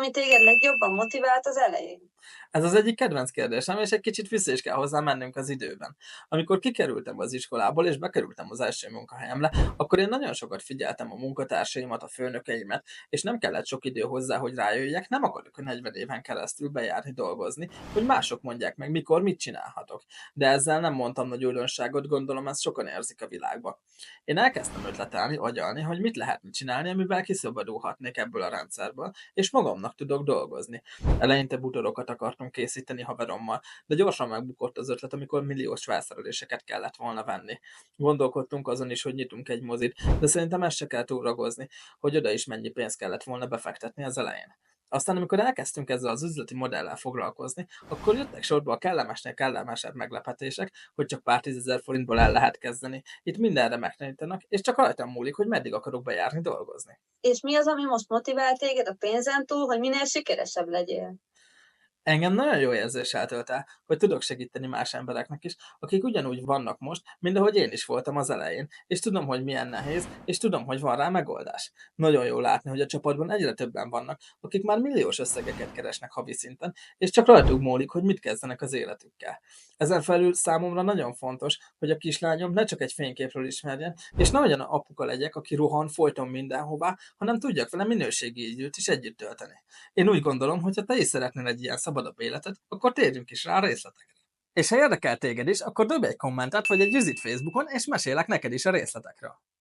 ami téged legjobban motivált az elején? Ez az egyik kedvenc kérdésem, és egy kicsit vissza is kell hozzá mennünk az időben. Amikor kikerültem az iskolából, és bekerültem az első munkahelyemre, akkor én nagyon sokat figyeltem a munkatársaimat, a főnökeimet, és nem kellett sok idő hozzá, hogy rájöjjek, nem akarok 40 éven keresztül bejárni dolgozni, hogy mások mondják meg, mikor mit csinálhatok. De ezzel nem mondtam nagy újdonságot, gondolom ezt sokan érzik a világban. Én elkezdtem ötletelni, agyalni, hogy mit lehetne csinálni, amivel kiszabadulhatnék ebből a rendszerből, és magamnak tudok dolgozni. Eleinte bútorokat akartunk készíteni haverommal, de gyorsan megbukott az ötlet, amikor milliós felszereléseket kellett volna venni. Gondolkodtunk azon is, hogy nyitunk egy mozit, de szerintem ezt se kell túragozni, hogy oda is mennyi pénzt kellett volna befektetni az elején. Aztán, amikor elkezdtünk ezzel az üzleti modellel foglalkozni, akkor jöttek sorba a kellemesnél kellemesebb meglepetések, hogy csak pár tízezer forintból el lehet kezdeni. Itt mindenre megtanítanak, és csak rajtam múlik, hogy meddig akarok bejárni dolgozni. És mi az, ami most motivál téged a pénzen túl, hogy minél sikeresebb legyél? Engem nagyon jó érzéssel tölt el, hogy tudok segíteni más embereknek is, akik ugyanúgy vannak most, mint ahogy én is voltam az elején, és tudom, hogy milyen nehéz, és tudom, hogy van rá megoldás. Nagyon jó látni, hogy a csapatban egyre többen vannak, akik már milliós összegeket keresnek havi szinten, és csak rajtuk múlik, hogy mit kezdenek az életükkel. Ezen felül számomra nagyon fontos, hogy a kislányom ne csak egy fényképről ismerjen, és ne olyan apuka legyek, aki rohan folyton mindenhová, hanem tudjak vele minőségi időt is együtt tölteni. Én úgy gondolom, hogy ha te is szeretnél egy ilyen szabadabb életet, akkor térjünk is rá a részletekre. És ha érdekel téged is, akkor dobj egy kommentet vagy egy üzit Facebookon, és mesélek neked is a részletekről.